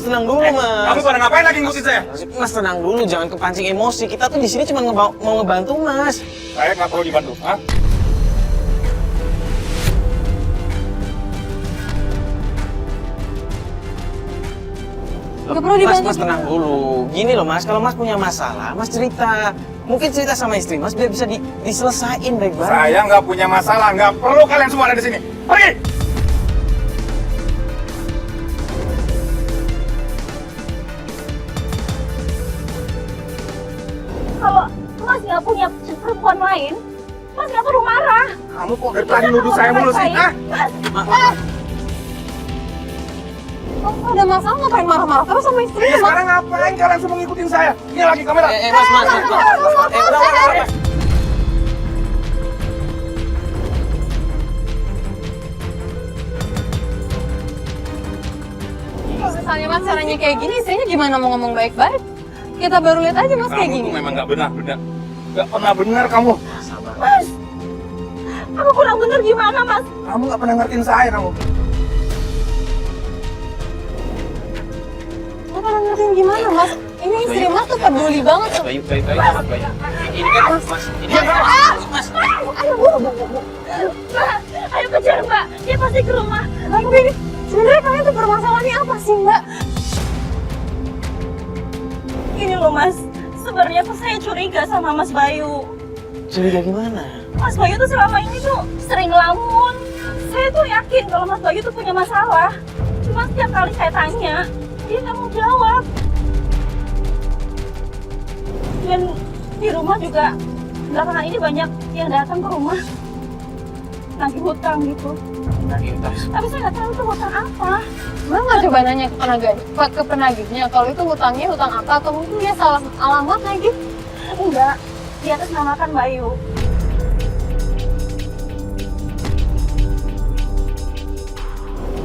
tenang dulu, Mas. Kamu pada ngapain lagi ngikutin saya? Mas tenang dulu, jangan kepancing emosi. Kita tuh di sini cuma mau ngebantu, Mas. Saya nggak perlu dibantu, ah? Gak perlu dibantu. Mas tenang dulu. Gini loh, Mas, kalau Mas punya masalah, Mas cerita. Mungkin cerita sama istri Mas biar bisa diselesain baik-baik. Saya nggak punya masalah, nggak perlu kalian semua ada di sini. Pergi! Kalau Mas nggak punya perempuan lain, Mas nggak perlu marah. Kamu kok dari tadi nuduh saya mulu sih? Ah? Kalau ada masalah ngapain marah-marah terus sama istri? Iya, sekarang ngapain kalian semua ngikutin saya? Ini lagi kamera. Mas. Udah. Kalau misalnya Mas caranya kayak gini, istrinya gimana mau ngomong baik-baik? Kita baru lihat aja Mas kayak Kamu gini. tuh memang nggak benar. Nggak pernah benar kamu. Mas, aku kurang bener gimana, Mas? Kamu nggak pernah ngertiin saya, kamu. Apa ngertiin gimana Mas? Ini istri Mas tuh peduli banget tuh. Bayu. Ini kan Mas. Ini kan Mas. Ayo, Bu. Mbak, ayo kejar, Mbak. Dia pasti ke rumah. Tapi sebenarnya kalian tuh permasalahannya apa sih Mbak? Gini loh, Mas. Sebenarnya tuh saya curiga sama Mas Bayu. Curiga gimana? Mas Bayu tuh selama ini tuh sering ngelamun. Saya tuh yakin kalau Mas Bayu tuh punya masalah. Cuma setiap kali saya tanya, dia nggak mau jawab. Dan di rumah juga belakangan ini banyak yang datang ke rumah nagih hutang gitu. Tapi saya nggak tahu itu hutang apa. Mbak nggak coba nanya ke penagihnya kalau itu hutangnya hutang apa atau mungkin dia salah alamat lagi? Enggak, di atas namakan Bayu.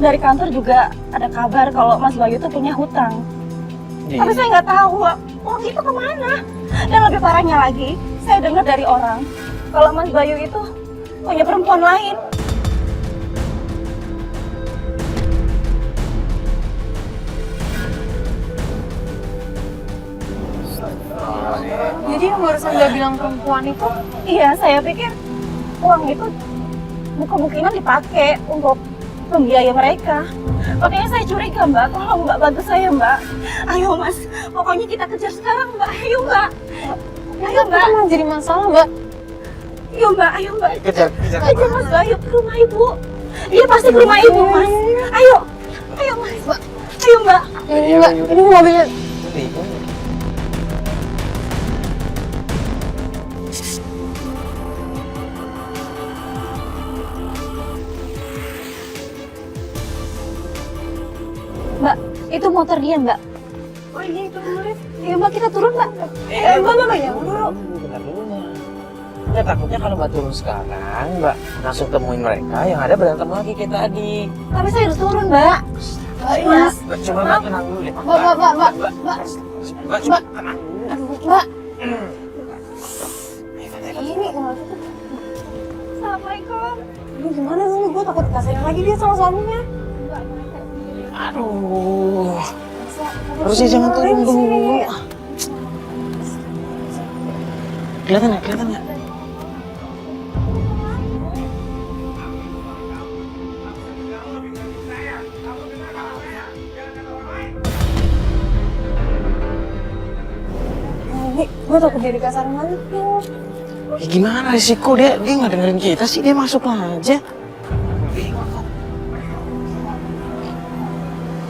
Dari kantor juga ada kabar kalau Mas Bayu tuh punya hutang. Tapi saya nggak tahu uang itu kemana. Dan lebih parahnya lagi, saya dengar dari orang kalau Mas Bayu itu punya perempuan lain. Jadi yang barusan dia bilang perempuan itu Iya, saya pikir uang itu kemungkinan dipakai untuk membiayai mereka. Makanya saya curiga, Mbak. Tolong Mbak bantu saya, Mbak. Ayo, Mas. Pokoknya kita kejar sekarang, Mbak. Ayo, Mbak. Ayo, Mbak. malah jadi masalah Mbak. Ayo, Mbak. Ayo, Mbak. Kejar. Ayo, Mas Bayu ke rumah Ibu. Dia pasti ke rumah Ibu, Mas. Ayo. Ayo, Mas. Ayo, Mbak. Ini Mbak, ini mobilnya. Mbak, itu motor dia, Mbak. Oh iya, itu murid. Ayo, Mbak, kita turun, Mbak. Mbak, ya dulu. Bentar dulu, Mbak. Ya takutnya kalau Mbak turun sekarang, Mbak langsung temuin mereka yang ada berantem lagi kayak tadi. Tapi saya harus turun, Mbak. Ayo, Mas. Mbak, coba Mbak tenang dulu deh. Mbak. Mbak, coba tenang dulu. Mbak. Ini Assalamualaikum. Ini gimana sih? Gue takut dikasarin lagi dia sama suaminya. Aduh. Harusnya jangan turun dulu. Kelihatan nggak? Ini gue takut dia dikasarin lagi. Ya gimana risiko dia nggak dengerin kita sih, dia masuk aja.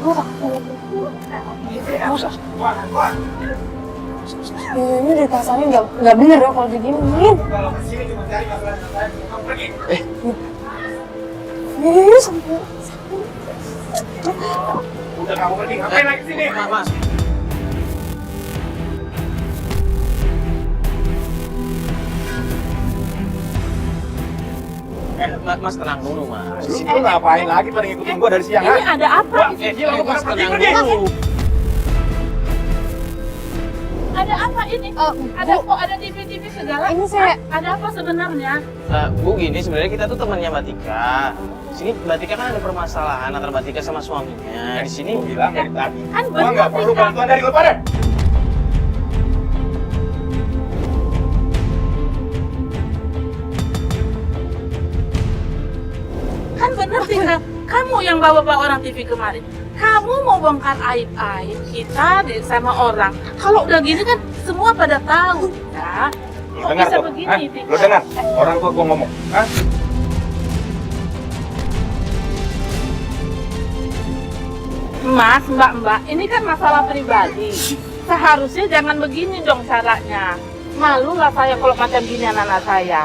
Gue takut. Ini dikasarin nggak bener ya kalau diginiin. Ini sampai. Udah kamu pergi, ngapain lagi sini? Mas. Mas tenang dulu, Mas. Lu ngapain lagi pada ngikutin gua dari siang, Ini ha? ada apa? Gila, lu pada Mas pergi, tenang pergi. dulu. ada apa ini? Ada kok ada TV segala? Ini saya Ada apa sebenarnya? Bu, gini sebenarnya kita tuh temannya Mbak Tika. Sini Mbak Tika kan ada permasalahan antara Mbak Tika sama suaminya. Di sini Gua bilang dari tadi. Kan Gua nggak bener, perlu Tika. bantuan dari lu pada. Kan bener Tika, kamu yang bawa orang TV kemarin. Kamu mau bongkar aib-aib kita sama orang. Kalau udah gini kan semua pada tahu, ya. Lu Kok dengar bisa tuh? begini, Hah? Tika? Lu dengar? Orang tua gua ngomong. Hah? Mas, mbak, ini kan masalah pribadi. Seharusnya jangan begini dong caranya. Malu lah saya kalau macam gini anak-anak saya.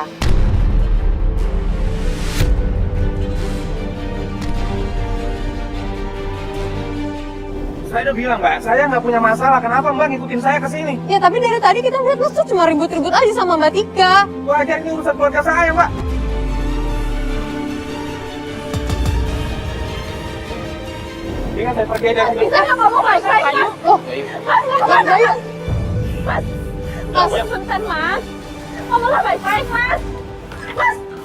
Saya udah bilang, Mbak, saya nggak punya masalah. Kenapa Mbak ngikutin saya ke sini? ya tapi dari tadi kita lihat Mas tuh cuma ribut-ribut aja sama Mbak Tika. Wajar ini urusan keluarga saya, Mbak. Ingat saya pergi dari sini. Saya ngomong baik-baik, Mas. Oh, Mas, Bayu. Mas, sebentar, Mas. Ngomonglah baik-baik, Mas.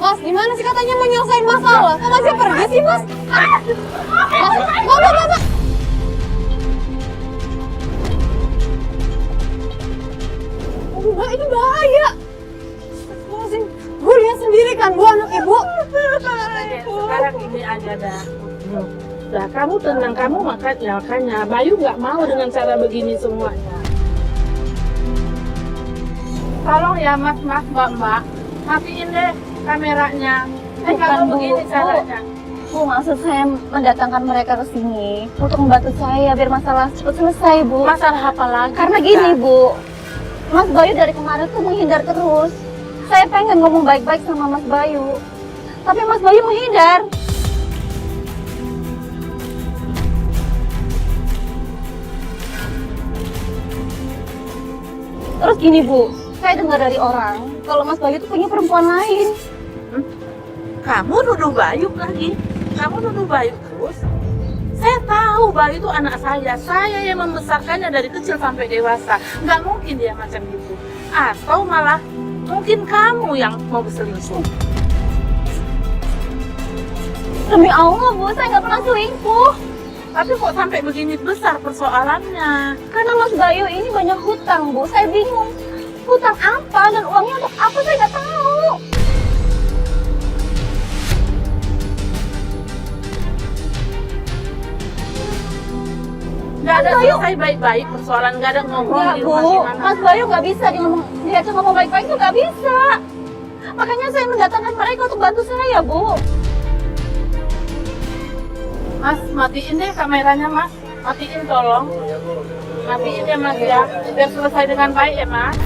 Mas, gimana sih katanya mau nyelesain masalah? Kok masih pergi sih, Mas? Mas. Mbak, ini bahaya. Astagfirullahaladzim. Gue lihat sendiri kan, Bu, anak ibu. Sekarang ini aja dah. Nah, kamu tenang, kamu makanya Bayu nggak mau dengan cara begini semuanya. Tolong ya Mas, Mbak, matiin deh kameranya. Bukan, Kalau Bu. begini caranya. Bu, maksud saya mendatangkan mereka ke sini untuk membantu saya biar masalah cepat selesai, Bu. Masalah apa lagi? Karena gini, Bu. Mas Bayu dari kemarin tuh menghindar terus. Saya pengen ngomong baik-baik sama Mas Bayu. Tapi Mas Bayu menghindar. Terus gini, Bu. Saya dengar dari orang kalau Mas Bayu tuh punya perempuan lain. Kamu nuduh Bayu lagi? Kamu nuduh Bayu terus? Saya tahu Bayu itu anak saya yang membesarkannya dari kecil sampai dewasa. Nggak mungkin dia macam itu. Atau malah mungkin kamu yang mau berselingkuh. Demi Allah, Bu, saya nggak pernah selingkuh. Tapi kok sampai begini besar persoalannya? Karena Mas Bayu ini banyak hutang, Bu. Saya bingung. Hutang apa dan uangnya untuk apa saya nggak tahu. Nggak ada Mas Bayu. selesai baik-baik persoalan, nggak ada ngobrol Enggak, di Bu. rumah gimana. Mas Bayu nggak bisa diajak ngomong baik-baik itu nggak bisa. Makanya saya mendatangkan mereka untuk bantu saya, Bu. Mas, matiin deh kameranya, Mas. Matiin tolong. Matiin ya, Mas ya. Biar selesai dengan baik ya, Mas.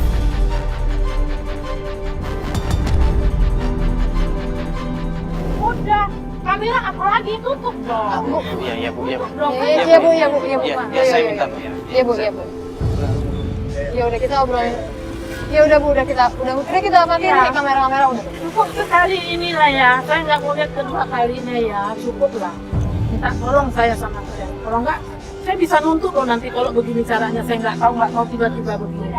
Udah, kamera apalagi tutup dong. Iya, Bu, iya, Bu. Dong, Iya, Bu, iya, Bu. Iya, saya minta, Bu. Iya, Bu, iya, Bu. Ya udah kita obrolin. Ya udah, Bu, udah kita matiin Iya. nih kamera-kamera udah. Cukup sekali inilah ya. Saya nggak mau lihat kedua kalinya ya. Cukup lah. Minta tolong saya sama saya. Kalau nggak, saya bisa nuntut loh nanti kalau begini caranya. Saya nggak tahu tiba-tiba begini.